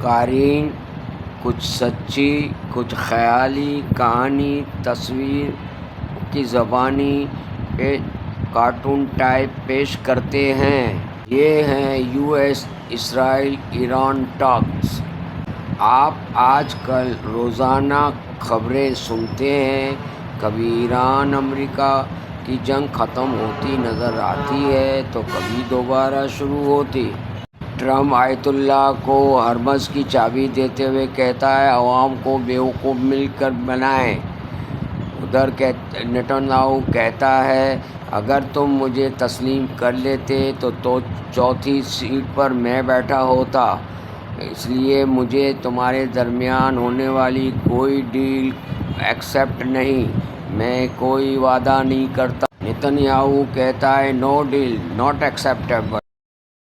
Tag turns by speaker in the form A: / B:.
A: قارئین کچھ سچی کچھ خیالی کہانی تصویر کی زبانی کارٹون ٹائپ پیش کرتے ہیں۔ یہ ہیں یو ایس اسرائیل ایران ٹاکس۔ آپ آج کل روزانہ خبریں سنتے ہیں، کبھی ایران امریکہ کی جنگ ختم ہوتی نظر آتی ہے تو کبھی دوبارہ شروع ہوتی۔ ٹرمپ آیت اللہ کو ہرمز کی چابی دیتے ہوئے کہتا ہے عوام کو بیوقوف مل کر بنائیں۔ ادھر نتن یاہو کہتا ہے اگر تم مجھے تسلیم کر لیتے تو چوتھی سیٹ پر میں بیٹھا ہوتا، اس لیے مجھے تمہارے درمیان ہونے والی کوئی ڈیل ایکسپٹ نہیں، میں کوئی وعدہ نہیں کرتا۔ نتن یاہو کہتا ہے نو ڈیل ناٹ ایکسپٹیبل۔